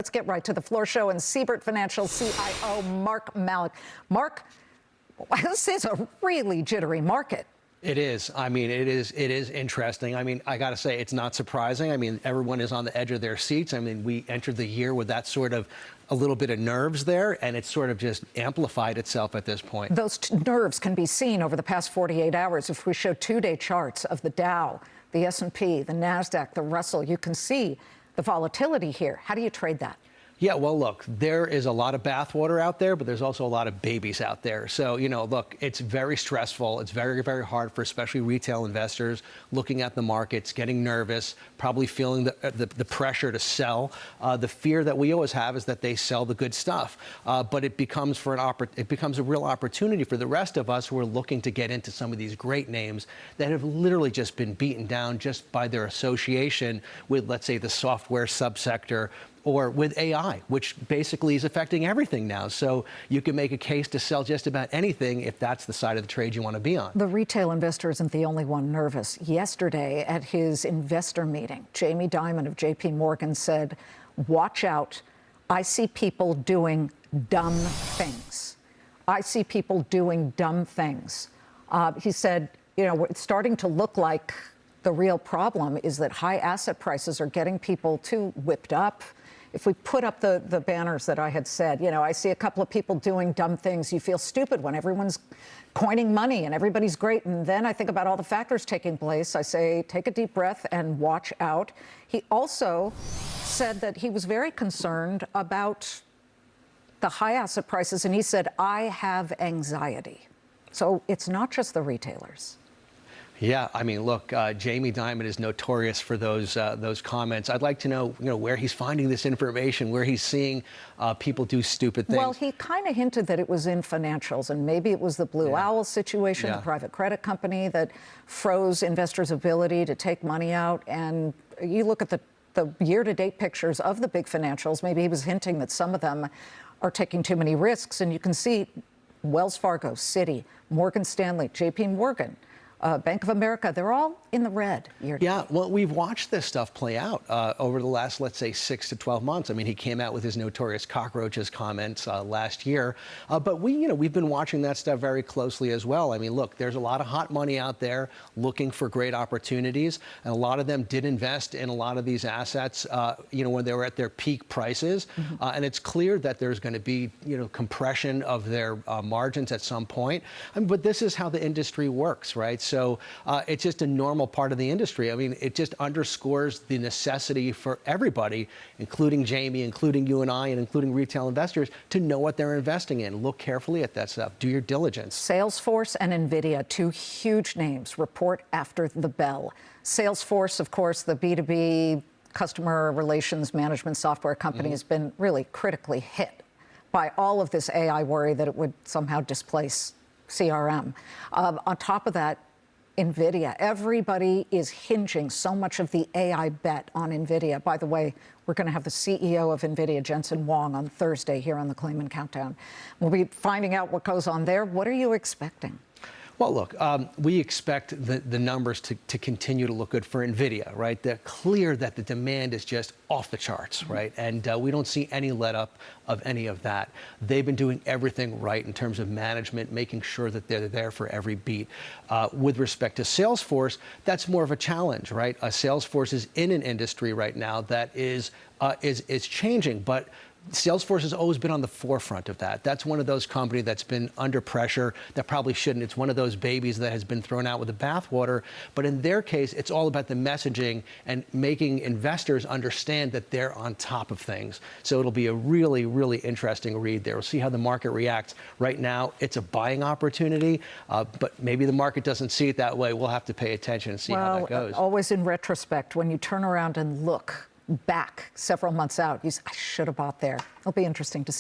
Let's get right to the floor show and Siebert Financial CIO Malek. Mark, this is a really jittery market. It is. I mean, it is interesting. I mean, I got to say, it's not surprising. I mean, everyone is on the edge of their seats. I mean, we entered the year with that sort of a little bit of nerves there, and it's sort of just amplified itself at this point. Those nerves can be seen over the past 48 hours. If we show two-day charts of the Dow, the S&P, the NASDAQ, the Russell, you can see the volatility here. How do you trade that? Yeah, well, look, there is a lot of bathwater out there, but there's also a lot of babies out there. So, you know, look, it's very stressful. It's very, very hard for especially retail investors looking at the markets, getting nervous, probably feeling the pressure to sell. The fear that we always have is that they sell the good stuff. But it becomes a real opportunity for the rest of us who are looking to get into some of these great names that have literally just been beaten down just by their association with, let's say, the software subsector, or with AI, which basically is affecting everything now. So you can make a case to sell just about anything if that's the side of the trade you want to be on. The retail investor isn't the only one nervous. Yesterday at his investor meeting, Jamie Dimon of JP Morgan said, watch out, I see people doing dumb things. I see people doing dumb things. He said, you know, it's starting to look like the real problem is that high asset prices are getting people too whipped up. If we put up the banners that I had said, you know, I see a couple of people doing dumb things. You feel stupid when everyone's coining money and everybody's great. And then I think about all the factors taking place. I say, take a deep breath and watch out. He also said that he was very concerned about the high asset prices. And he said, I have anxiety. So it's not just the retailers. Yeah, I mean, look, Jamie Dimon is notorious for those comments. I'd like to know, where he's finding this information, where he's seeing people do stupid things. Well, he kind of hinted that it was in financials, and maybe it was the Blue Owl situation, the private credit company that froze investors' ability to take money out. And you look at the year-to-date pictures of the big financials, maybe he was hinting that some of them are taking too many risks, and you can see Wells Fargo, Citi, Morgan Stanley, JP Morgan, Bank of America, they're all in the red year-to-date. Yeah, well, we've watched this stuff play out over the last, let's say, 6 to 12 months. I mean, he came out with his notorious cockroaches comments last year. But we've been watching that stuff very closely as well. I mean, look, there's a lot of hot money out there looking for great opportunities. And a lot of them did invest in a lot of these assets, when they were at their peak prices. And it's clear that there's going to be, compression of their margins at some point. But this is how the industry works, right? So it's just a normal part of the industry. I mean, it just underscores the necessity for everybody, including Jamie, including you and I, and including retail investors, to know what they're investing in. Look carefully at that stuff. Do your diligence. Salesforce and NVIDIA, two huge names, report after the bell. Salesforce, of course, the B2B customer relations management software company, has been really critically hit by all of this AI worry that it would somehow displace CRM. On top of that, NVIDIA. Everybody is hinging so much of the AI bet on NVIDIA. By the way, we're going to have the CEO of NVIDIA, Jensen Huang, on Thursday here on the Claman Countdown. We'll be finding out what goes on there. What are you expecting? Well, look, we expect the numbers to continue to look good for NVIDIA, right? They're clear that the demand is just off the charts, right? And we don't see any let up of any of that. They've been doing everything right in terms of management, making sure that they're there for every beat. With respect to Salesforce, that's more of a challenge, right? Salesforce is in an industry right now that is changing, but Salesforce has always been on the forefront of that. That's one of those companies that's been under pressure that probably shouldn't. It's one of those babies that has been thrown out with the bathwater. But in their case, it's all about the messaging and making investors understand that they're on top of things. So it'll be a really, really interesting read there. We'll see how the market reacts. Right now, it's a buying opportunity, but maybe the market doesn't see it that way. We'll have to pay attention and see how that goes. Always in retrospect, when you turn around and look back several months out, you say, I should have bought there. It'll be interesting to see.